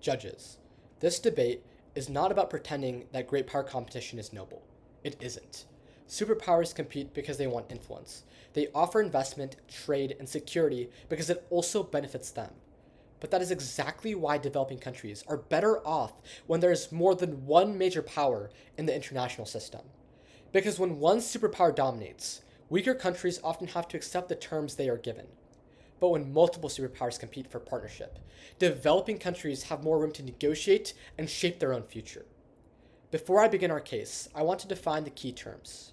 Judges, this debate is not about pretending that great power competition is noble. It isn't. Superpowers compete because they want influence. They offer investment, trade, and security because it also benefits them. But that is exactly why developing countries are better off when there is more than one major power in the international system. Because when one superpower dominates, weaker countries often have to accept the terms they are given. But when multiple superpowers compete for partnership, developing countries have more room to negotiate and shape their own future. Before I begin our case, I want to define the key terms.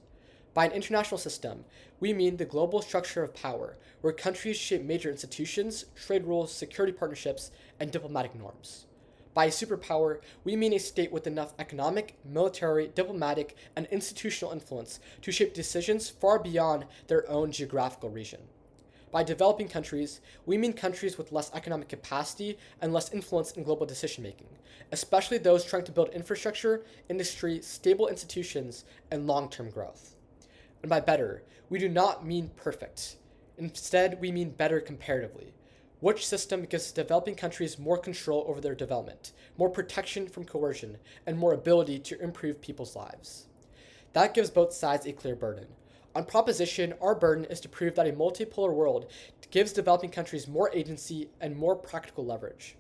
By an international system, we mean the global structure of power, where countries shape major institutions, trade rules, security partnerships, and diplomatic norms. By a superpower, we mean a state with enough economic, military, diplomatic, and institutional influence to shape decisions far beyond their own geographical region. By developing countries, we mean countries with less economic capacity and less influence in global decision making, especially those trying to build infrastructure, industry, stable institutions, and long term growth. And by better, we do not mean perfect. Instead, we mean better comparatively. Which system gives developing countries more control over their development, more protection from coercion, and more ability to improve people's lives? That gives both sides a clear burden. On proposition, our burden is to prove that a multipolar world gives developing countries more agency and more practical leverage.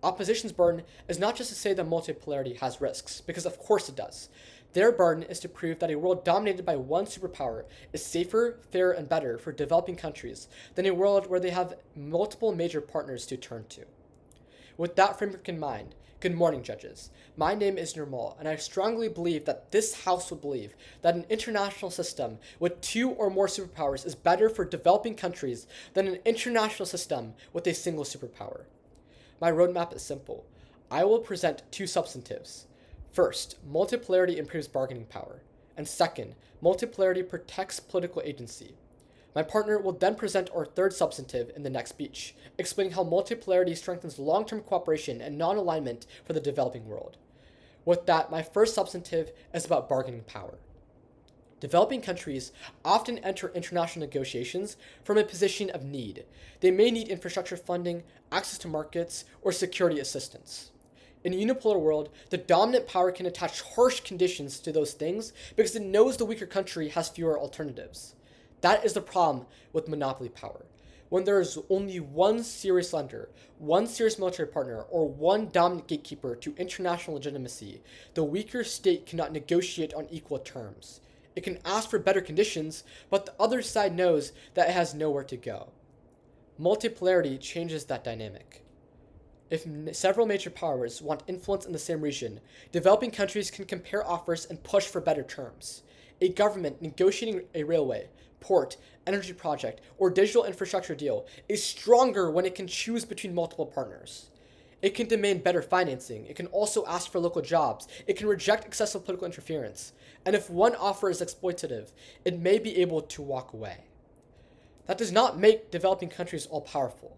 Opposition's burden is not just to say that multipolarity has risks, because of course it does. Their burden is to prove that a world dominated by one superpower is safer, fairer, and better for developing countries than a world where they have multiple major partners to turn to. With that framework in mind, good morning, judges. My name is Nirmal, and I strongly believe that this House would believe that an international system with two or more superpowers is better for developing countries than an international system with a single superpower. My roadmap is simple. I will present two substantives. First, multipolarity improves bargaining power, and second, multipolarity protects political agency. My partner will then present our third substantive in the next speech, explaining how multipolarity strengthens long-term cooperation and non-alignment for the developing world. With that, my first substantive is about bargaining power. Developing countries often enter international negotiations from a position of need. They may need infrastructure funding, access to markets, or security assistance. In a unipolar world, the dominant power can attach harsh conditions to those things because it knows the weaker country has fewer alternatives. That is the problem with monopoly power. When there is only one serious lender, one serious military partner, or one dominant gatekeeper to international legitimacy, the weaker state cannot negotiate on equal terms. It can ask for better conditions, but the other side knows that it has nowhere to go. Multipolarity changes that dynamic. If several major powers want influence in the same region, developing countries can compare offers and push for better terms. A government negotiating a railway, port, energy project, or digital infrastructure deal is stronger when it can choose between multiple partners. It can demand better financing. It can also ask for local jobs. It can reject excessive political interference. And if one offer is exploitative, it may be able to walk away. That does not make developing countries all powerful,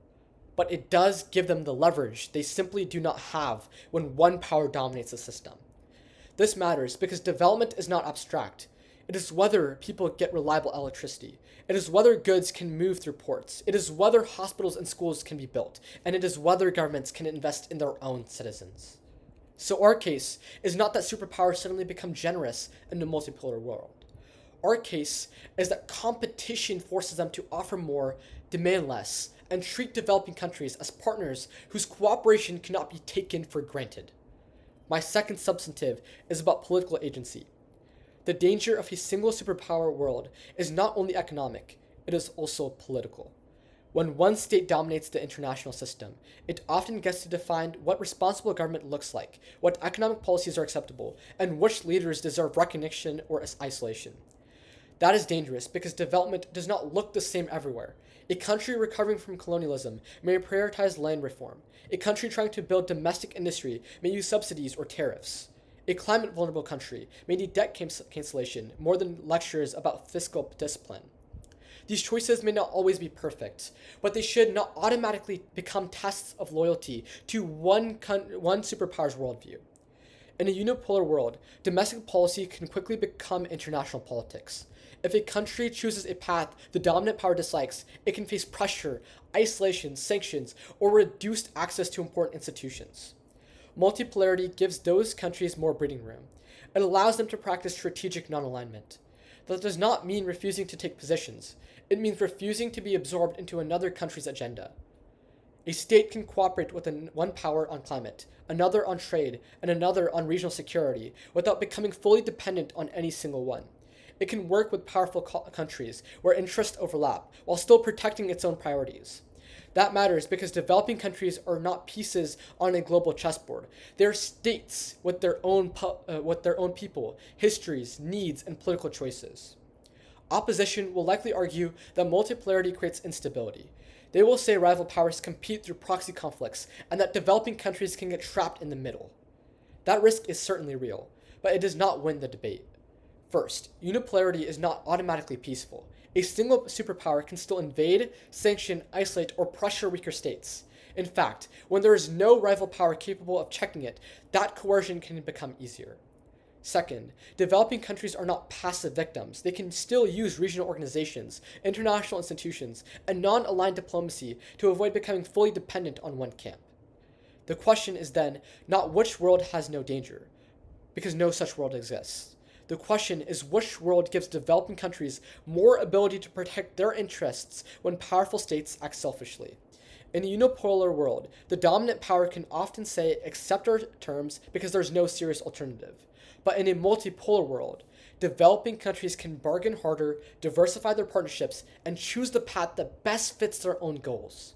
but it does give them the leverage they simply do not have when one power dominates the system. This matters because development is not abstract. It is whether people get reliable electricity. It is whether goods can move through ports. It is whether hospitals and schools can be built. And it is whether governments can invest in their own citizens. So our case is not that superpowers suddenly become generous in a multipolar world. Our case is that competition forces them to offer more, demand less, and treat developing countries as partners whose cooperation cannot be taken for granted. My second substantive is about political agency. The danger of a single superpower world is not only economic, it is also political. When one state dominates the international system, it often gets to define what responsible government looks like, what economic policies are acceptable, and which leaders deserve recognition or isolation. That is dangerous because development does not look the same everywhere. A country recovering from colonialism may prioritize land reform. A country trying to build domestic industry may use subsidies or tariffs. A climate-vulnerable country may need debt cancellation more than lectures about fiscal discipline. These choices may not always be perfect, but they should not automatically become tests of loyalty to one superpower's worldview. In a unipolar world, domestic policy can quickly become international politics. If a country chooses a path the dominant power dislikes, it can face pressure, isolation, sanctions, or reduced access to important institutions. Multipolarity gives those countries more breathing room. It allows them to practice strategic non-alignment. That does not mean refusing to take positions. It means refusing to be absorbed into another country's agenda. A state can cooperate with one power on climate, another on trade, and another on regional security without becoming fully dependent on any single one. It can work with powerful countries where interests overlap while still protecting its own priorities. That matters because developing countries are not pieces on a global chessboard. They are states with their own people, histories, needs, and political choices. Opposition will likely argue that multipolarity creates instability. They will say rival powers compete through proxy conflicts and that developing countries can get trapped in the middle. That risk is certainly real, but it does not win the debate. First, unipolarity is not automatically peaceful. A single superpower can still invade, sanction, isolate, or pressure weaker states. In fact, when there is no rival power capable of checking it, that coercion can become easier. Second, developing countries are not passive victims. They can still use regional organizations, international institutions, and non-aligned diplomacy to avoid becoming fully dependent on one camp. The question is then not which world has no danger, because no such world exists. The question is which world gives developing countries more ability to protect their interests when powerful states act selfishly. In a unipolar world, the dominant power can often say, accept our terms because there's no serious alternative. But in a multipolar world, developing countries can bargain harder, diversify their partnerships, and choose the path that best fits their own goals.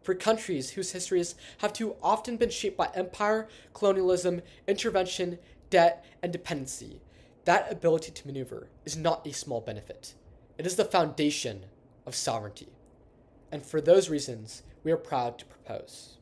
For countries whose histories have too often been shaped by empire, colonialism, intervention, debt, and dependency, that ability to maneuver is not a small benefit. It is the foundation of sovereignty. And for those reasons, we are proud to propose.